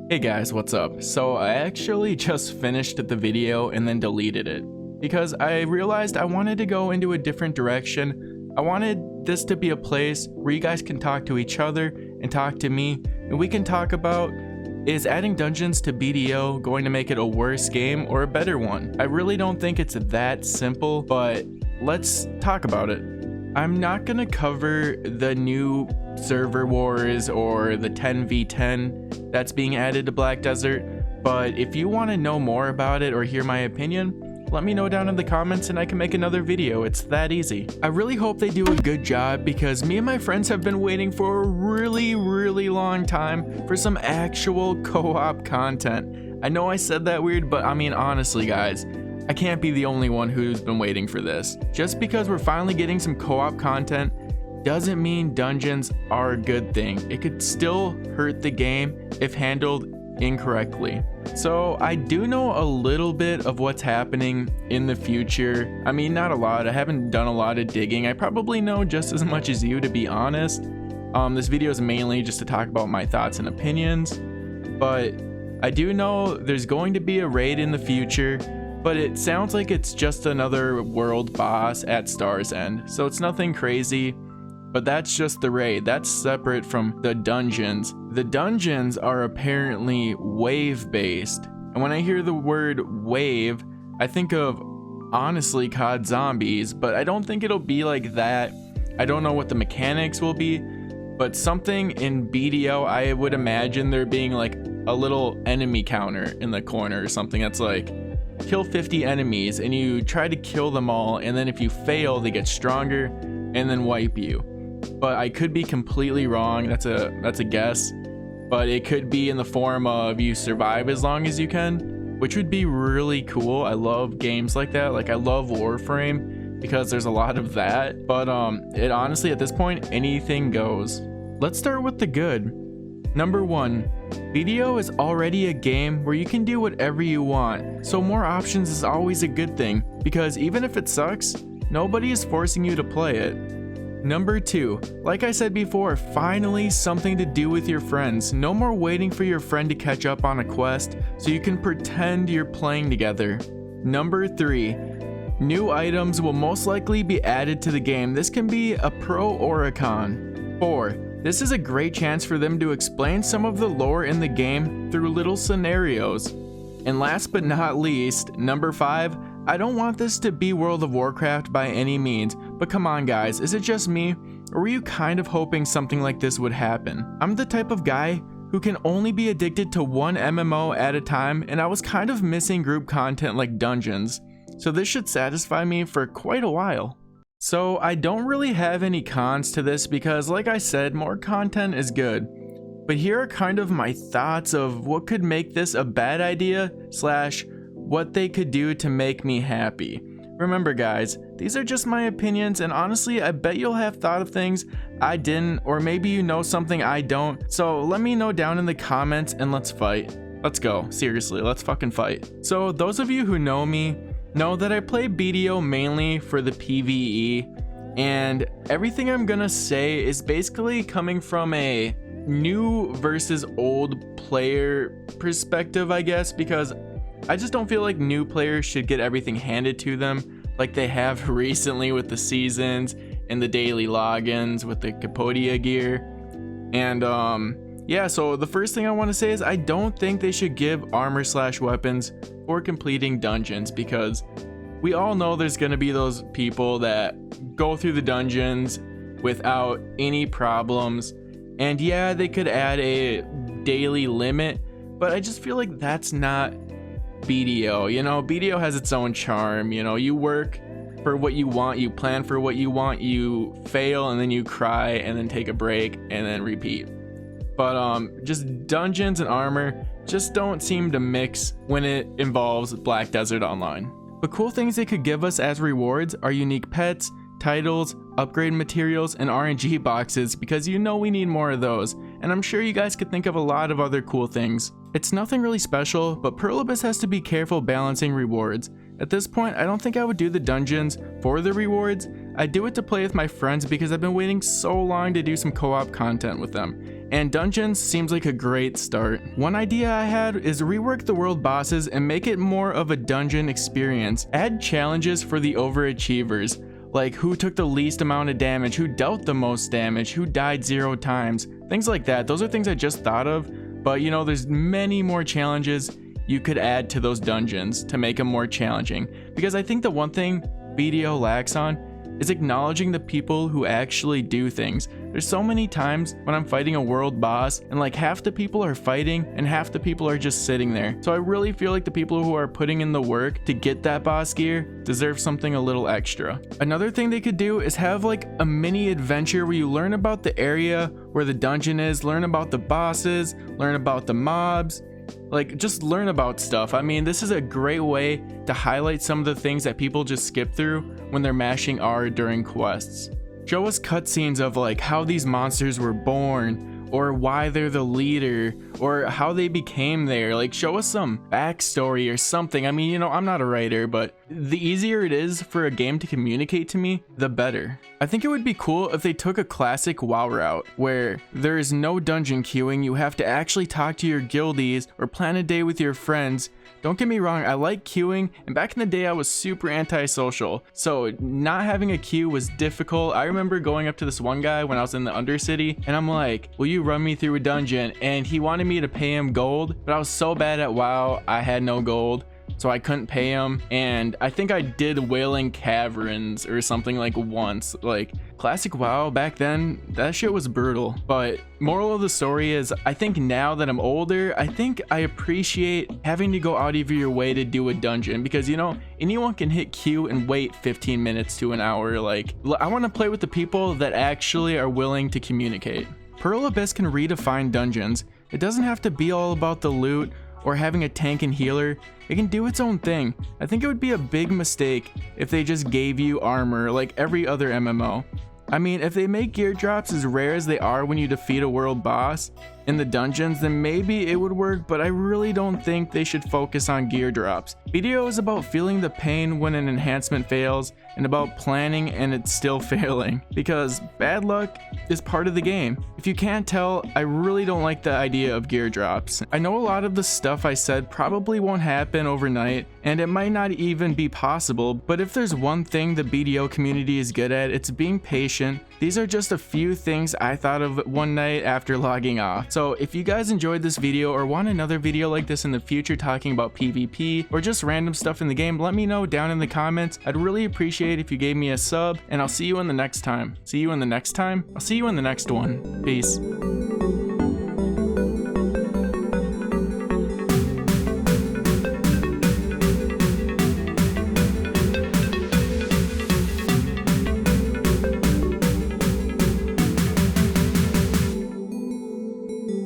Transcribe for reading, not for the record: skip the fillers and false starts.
Hey guys, what's up? So I actually just finished the video and then deleted it because I realized I wanted to go into a different direction. I wanted this to be a place where you guys can talk to each other and talk to me, and we can talk about, is adding dungeons to BDO going to make it a worse game or a better one? I really don't think it's that simple, but let's talk about it. I'm not gonna cover the new server wars or the 10v10 that's being added to Black Desert, but if you want to know more about it or hear my opinion, let me know down in the comments and I can make another video. It's that easy. I really hope they do a good job because me and my friends have been waiting for a really long time for some actual co-op content. I know I said that weird, but I mean honestly guys, I can't be the only one who's been waiting for this. Just because we're finally getting some co-op content doesn't mean dungeons are a good thing. It could still hurt the game if handled incorrectly. So I do know a little bit of what's happening in the future. I mean, not a lot. I haven't done a lot of digging. I probably know just as much as you, to be honest. This video is mainly just to talk about my thoughts and opinions, but I do know there's going to be a raid in the future, but it sounds like it's just another world boss at Star's End, so it's nothing crazy. But that's just the raid. That's separate from the dungeons. The dungeons are apparently wave based, and when I hear the word wave, I think of honestly COD Zombies, but I don't think it'll be like that. I don't know what the mechanics will be, but something in BDO, I would imagine there being like a little enemy counter in the corner or something that's like, kill 50 enemies and you try to kill them all, and then if you fail they get stronger and then wipe you. But I could be completely wrong. That's a guess, but it could be in the form of you survive as long as you can, which would be really cool. I love games like that. Like I love Warframe because there's a lot of that, but it honestly at this point anything goes. Let's start with the good. Number 1, BDO is already a game where you can do whatever you want, so more options is always a good thing, because even if it sucks, nobody is forcing you to play it. Number 2, like I said before, finally something to do with your friends. No more waiting for your friend to catch up on a quest so you can pretend you're playing together. Number 3, new items will most likely be added to the game. This can be a pro or a con. 4, this is a great chance for them to explain some of the lore in the game through little scenarios. And last but not least, number 5, I don't want this to be World of Warcraft by any means, but come on guys, is it just me, or were you kind of hoping something like this would happen? I'm the type of guy who can only be addicted to one MMO at a time, and I was kind of missing group content like dungeons, so this should satisfy me for quite a while. So I don't really have any cons to this because like I said, more content is good. But here are kind of my thoughts of what could make this a bad idea / what they could do to make me happy. Remember guys, these are just my opinions, and honestly I bet you'll have thought of things I didn't, or maybe you know something I don't, so let me know down in the comments and let's fight. Let's go, seriously, let's fucking fight. So those of you who know me know that I play BDO mainly for the PvE, and everything I'm gonna say is basically coming from a new versus old player perspective, I guess, because I just don't feel like new players should get everything handed to them like they have recently with the seasons and the daily logins with the Capodia gear. And yeah, so the first thing I want to say is I don't think they should give armor / weapons for completing dungeons, because we all know there's going to be those people that go through the dungeons without any problems. And yeah, they could add a daily limit, but I just feel like that's not BDO. You know, BDO has its own charm. You know, you work for what you want, you plan for what you want, you fail and then you cry and then take a break and then repeat. But just dungeons and armor just don't seem to mix when it involves Black Desert Online. But cool things they could give us as rewards are unique pets, titles, upgrade materials, and RNG boxes, because you know we need more of those, and I'm sure you guys could think of a lot of other cool things. It's nothing really special, but Perlibus has to be careful balancing rewards. At this point, I don't think I would do the dungeons for the rewards. I do it to play with my friends because I've been waiting so long to do some co-op content with them, and dungeons seems like a great start. One idea I had is rework the world bosses and make it more of a dungeon experience. Add challenges for the overachievers, like who took the least amount of damage, who dealt the most damage, who died 0 times, things like that. Those are things I just thought of, but you know, there's many more challenges you could add to those dungeons to make them more challenging, because I think the one thing BDO lacks on is acknowledging the people who actually do things. There's so many times when I'm fighting a world boss and like half the people are fighting and half the people are just sitting there. So I really feel like the people who are putting in the work to get that boss gear deserve something a little extra. Another thing they could do is have like a mini adventure where you learn about the area where the dungeon is, learn about the bosses, learn about the mobs, like just learn about stuff. I mean, this is a great way to highlight some of the things that people just skip through when they're mashing R during quests. Show us cutscenes of like how these monsters were born, or why they're the leader, or how they became there. Like show us some backstory or something. I mean, you know, I'm not a writer, but the easier it is for a game to communicate to me, the better. I think it would be cool if they took a classic WoW route where there is no dungeon queuing, you have to actually talk to your guildies or plan a day with your friends. Don't get me wrong, I like queuing, and back in the day I was super antisocial, so not having a queue was difficult. I remember going up to this one guy when I was in the Undercity, and I'm like, will you run me through a dungeon? And he wanted me to pay him gold, but I was so bad at WoW, I had no gold, so I couldn't pay him. And I think I did Wailing Caverns or something like once. Like classic WoW back then, that shit was brutal. But moral of the story is, I think now that I'm older, I think I appreciate having to go out of your way to do a dungeon, because you know, anyone can hit Q and wait 15 minutes to an hour. Like I want to play with the people that actually are willing to communicate. Pearl Abyss can redefine dungeons. It doesn't have to be all about the loot or having a tank and healer. It can do its own thing. I think it would be a big mistake if they just gave you armor like every other MMO. I mean, if they make gear drops as rare as they are when you defeat a world boss in the dungeons, then maybe it would work, but I really don't think they should focus on gear drops. BDO is about feeling the pain when an enhancement fails, and about planning and it's still failing, because bad luck is part of the game. If you can't tell, I really don't like the idea of gear drops. I know a lot of the stuff I said probably won't happen overnight, and it might not even be possible, but if there's one thing the BDO community is good at, it's being patient. These are just a few things I thought of one night after logging off. So if you guys enjoyed this video or want another video like this in the future talking about PvP or just random stuff in the game, let me know down in the comments. I'd really appreciate if you gave me a sub, and I'll see you in the next time. I'll see you in the next one. Peace.